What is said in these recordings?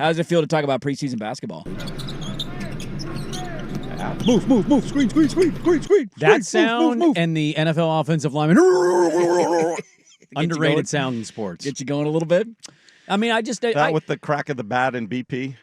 How does it feel to talk about preseason basketball? Move, screen. That sound and the NFL offensive lineman. Underrated sound in sports. Get you going a little bit? I mean, with the crack of the bat and BP.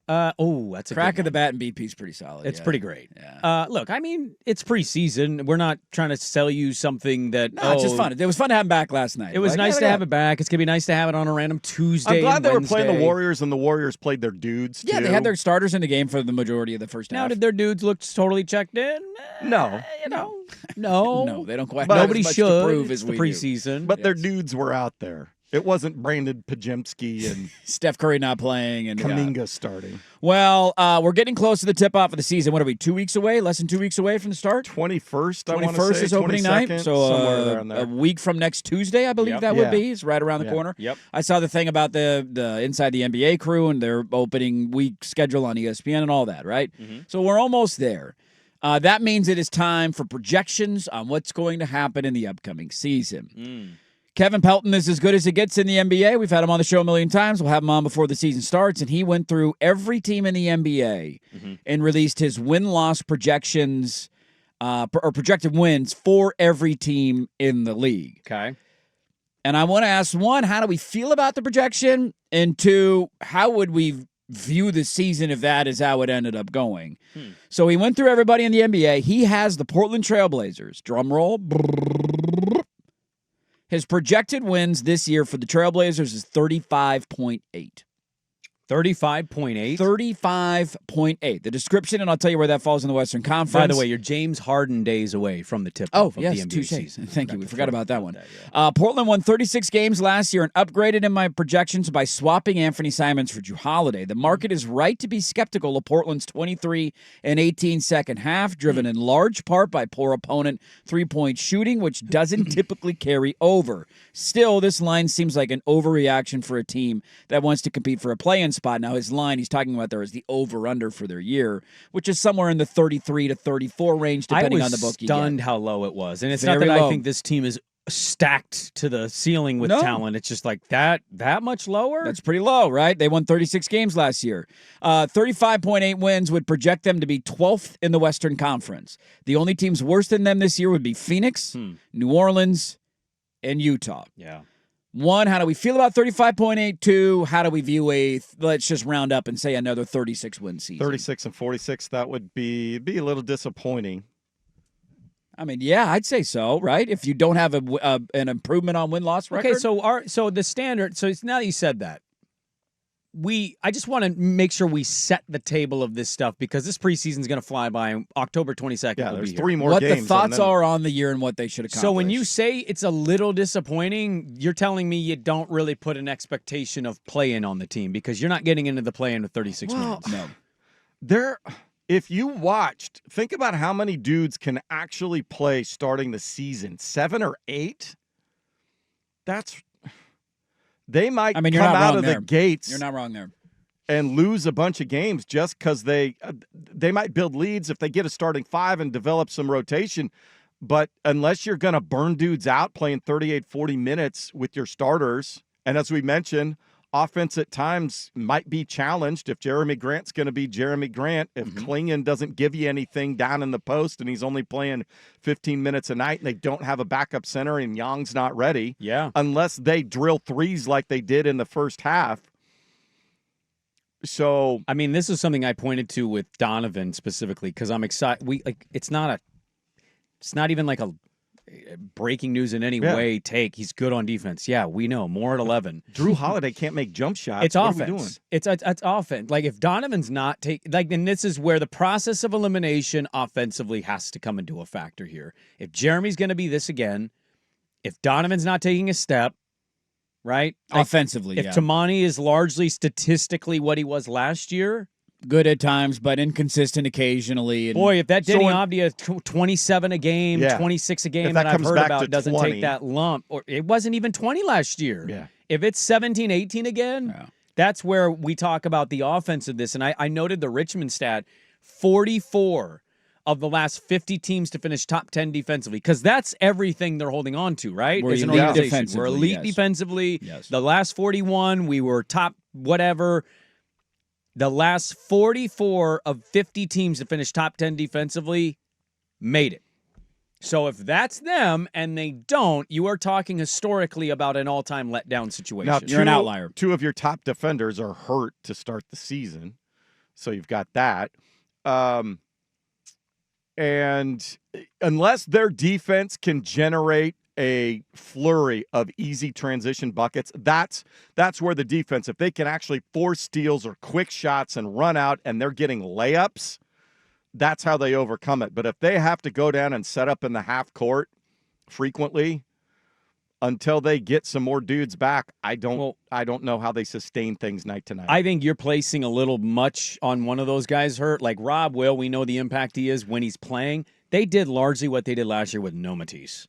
That's a crack good of the one. bat and BP is pretty solid. It's yeah. pretty great. Yeah. Look, I mean, it's preseason. We're not trying to sell you something that. No, it's just fun. It was fun to have him back last night. It was nice to have it back. It's gonna be nice to have it on a random Tuesday. I'm glad and they Wednesday. were playing the Warriors, and the Warriors played their dudes. Yeah, too. they had their starters in the game for the majority of the first half. Now, did their dudes look totally checked in? No. No. No, they don't quite. But have Nobody as much should. to prove It's as the we do. preseason. But their dudes were out there. It wasn't Brandon Pajemski and Steph Curry not playing and Kuminga starting. Well, we're getting close to the tip-off of the season. What are we, 2 weeks away? Less than 2 weeks away from the start? 21st, I want to 21st say. is opening 22nd, night. So somewhere there and there. a week from next Tuesday, I believe Yep. that would Yeah. be. It's right around the corner. Yep. I saw the thing about the inside the NBA crew and their opening week schedule on ESPN and all that, right? Mm-hmm. So we're almost there. That means it is time for projections on what's going to happen in the upcoming season. Kevin Pelton is as good as it gets in the NBA. We've had him on the show a million times. We'll have him on before the season starts. And he went through every team in the NBA and released his win-loss projections or projected wins for every team in the league. Okay. And I want to ask, one, how do we feel about the projection? And two, how would we view the season if that is how it ended up going? So he went through everybody in the NBA. He has the Portland Trailblazers. Drum roll. His projected wins this year for the Trailblazers is 35.8. 35.8? 35.8. The description, and I'll tell you where that falls in the Western Conference. By the way, you're James Harden days away from the tip-off of the NBA touche. season. Thank you. We forgot about that one. Yeah. Portland won 36 games last year and upgraded in my projections by swapping Anthony Simons for Drew Holiday. The market is right to be skeptical of Portland's 23-18 second half, driven in large part by poor opponent three-point shooting, which doesn't typically carry over. Still, this line seems like an overreaction for a team that wants to compete for a play-in spot. Now, his line he's talking about there is the over-under for their year, which is somewhere in the 33 to 34 range, depending on the book you get. I was stunned how low it was. And it's Very not that low. I think this team is stacked to the ceiling with talent. It's just like that much lower? That's pretty low, right? They won 36 games last year. 35.8 wins would project them to be 12th in the Western Conference. The only teams worse than them this year would be Phoenix, New Orleans, and Utah. Yeah. One, how do we feel about 35.8? Two, how do we view let's just round up and say another 36-win season? 36 and 46, that would be a little disappointing. I mean, yeah, I'd say so, right? If you don't have an improvement on win-loss record. Okay, so the standard, so it's now that you said that, I just want to make sure we set the table of this stuff because this preseason is going to fly by. October 22nd. Yeah, will there's be here. three more what games. the thoughts are on the year and what they should accomplish. So when you say it's a little disappointing, you're telling me you don't really put an expectation of play-in on the team because you're not getting into the play-in with 36 wins. No. If you watched, think about how many dudes can actually play starting the season. 7 or 8? They might come out of the gates. You're not wrong there. And lose a bunch of games just because they might build leads if they get a starting 5 and develop some rotation. But unless you're going to burn dudes out playing 38, 40 minutes with your starters, and as we mentioned, offense at times might be challenged if Jeremy Grant's going to be Jeremy Grant. If Klingon doesn't give you anything down in the post and he's only playing 15 minutes a night and they don't have a backup center and Young's not ready. Yeah. Unless they drill threes like they did in the first half. So, I mean, this is something I pointed to with Donovan specifically because I'm excited. It's not even like a breaking news in any way take. He's good on defense. Yeah, we know. More at 11. Drew Holiday can't make jump shots. It's what offense. Are we doing? It's offense. Like if Donovan's not then this is where the process of elimination offensively has to come into a factor here. If Jeremy's going to be this again, if Donovan's not taking a step, right? Offensively, if Tamani is largely statistically what he was last year, good at times, but inconsistent occasionally. And boy, if that Denny Avdia 27 a game, 26 a game that I've heard about doesn't 20. take that lump, or it wasn't even 20 last year. Yeah. If it's 17, 18 again, that's where we talk about the offense of this. And I noted the Richmond stat, 44 of the last 50 teams to finish top 10 defensively, because that's everything they're holding on to, right? We're As an elite organization. defensively, We're elite yes. defensively. Yes. The last 41, we were top whatever. The last 44 of 50 teams to finish top 10 defensively made it. So if that's them and they don't, you are talking historically about an all-time letdown situation. Now, You're an outlier. 2 of your top defenders are hurt to start the season, so you've got that. And unless their defense can generate a flurry of easy transition buckets, that's where the defense, if they can actually force steals or quick shots and run out and they're getting layups, that's how they overcome it. But if they have to go down and set up in the half court frequently until they get some more dudes back, I don't know how they sustain things night to night. I think you're placing a little much on one of those guys hurt. Like Rob Will, we know the impact he is when he's playing. They did largely what they did last year with no Matisse.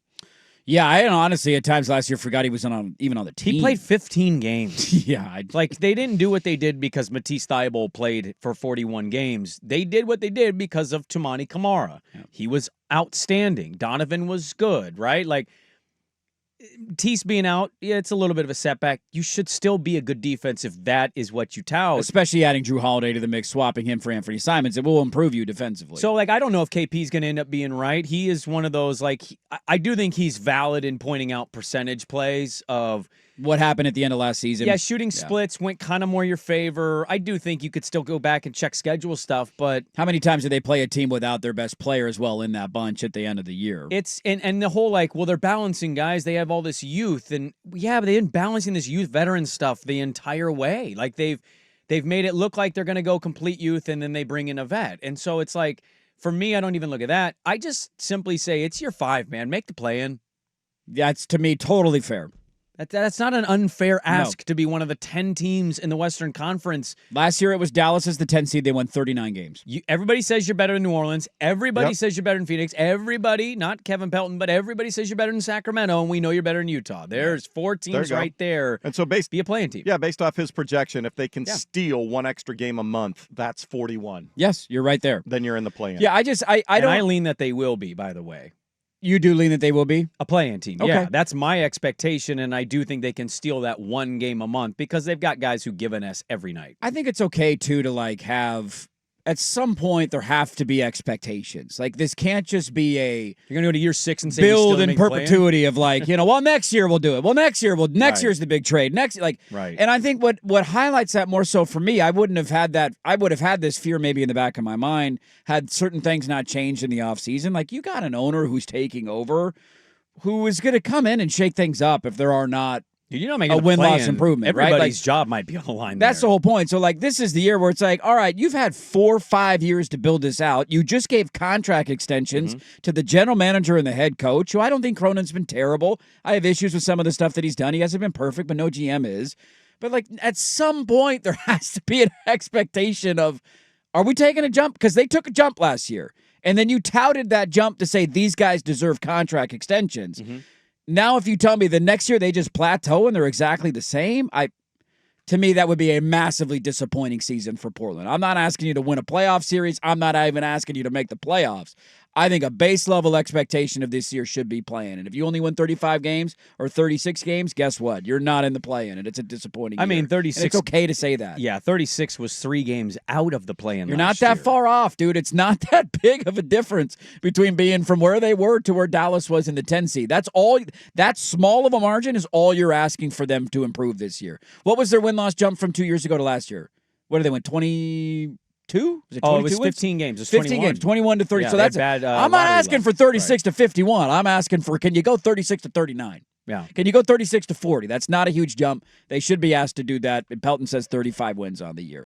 Yeah, I honestly at times last year forgot he was even on the team. He played 15 games. Yeah. Like, they didn't do what they did because Matisse Thybulle played for 41 games. They did what they did because of Toumani Camara. Yeah. He was outstanding. Donovan was good, right? Like, Matisse being out, yeah, it's a little bit of a setback. You should still be a good defense if that is what you tout. Especially adding Drew Holiday to the mix, swapping him for Anthony Simons. It will improve you defensively. So, like, I don't know if KP's going to end up being right. He is one of those, like, I do think he's valid in pointing out percentage plays of what happened at the end of last season. Yeah, shooting splits went kind of more your favor. I do think you could still go back and check schedule stuff, but how many times did they play a team without their best player as well in that bunch at the end of the year? It's and the whole like, well, they're balancing guys. They have all this youth, and yeah, but they've been balancing this youth veteran stuff the entire way. Like they've made it look like they're going to go complete youth, and then they bring in a vet, and so it's like for me, I don't even look at that. I just simply say it's year 5, man. Make the play in. That's to me totally fair. That's not an unfair ask to be one of the 10 teams in the Western Conference. Last year it was Dallas as the 10 seed. They won 39 games. Everybody says you're better than New Orleans. Everybody says you're better than Phoenix. Everybody, not Kevin Pelton, but everybody says you're better than Sacramento, and we know you're better than Utah. There's 4 teams right there. And so be a playing team. Yeah, based off his projection, if they can steal 1 extra game a month, that's 41. Yes, you're right there. Then you're in the play-in. Yeah, I don't. I lean that they will be, by the way. You do lean that they will be? A play-in team. Okay. Yeah, that's my expectation, and I do think they can steal that 1 game a month because they've got guys who give an S every night. I think it's okay, too, to like have at some point there have to be expectations. Like this can't just be you're going to go to year 6 and say build in perpetuity of like, well, next year we'll do it. Well, next year's the big trade. Right. And I think what highlights that more so for me, I wouldn't have had that. I would have had this fear maybe in the back of my mind had certain things not changed in the offseason. Like you got an owner who's taking over who is going to come in and shake things up if there are not you're not making a win-loss improvement, Everybody's right? job might be on the line. That's the whole point. So, like, this is the year where it's like, all right, you've had 4 or 5 years to build this out. You just gave contract extensions to the general manager and the head coach, who I don't think Cronin's been terrible. I have issues with some of the stuff that he's done. He hasn't been perfect, but no GM is. But, like, at some point, there has to be an expectation of, are we taking a jump? Because they took a jump last year. And then you touted that jump to say these guys deserve contract extensions. Now, if you tell me the next year they just plateau and they're exactly the same, to me, that would be a massively disappointing season for Portland. I'm not asking you to win a playoff series. I'm not even asking you to make the playoffs. I think a base level expectation of this year should be play-in. And if you only win 35 games or 36 games, guess what? You're not in the play-in, and it's a disappointing year. I mean, 36. And it's okay to say that. Yeah, 36 was 3 games out of the play-in. You're not that far off, dude. It's not that big of a difference between being from where they were to where Dallas was in the 10 seed. That's all. That small of a margin is all you're asking for them to improve this year. What was their win-loss jump from 2 years ago to last year? What did they win? 22? Was it 22 it was 15 games. It was 15 games, 21 to 30. Yeah, so that's bad, I'm not asking for 36 to 51. I'm asking for, can you go 36 to 39? Yeah. Can you go 36 to 40? That's not a huge jump. They should be asked to do that. And Pelton says 35 wins on the year.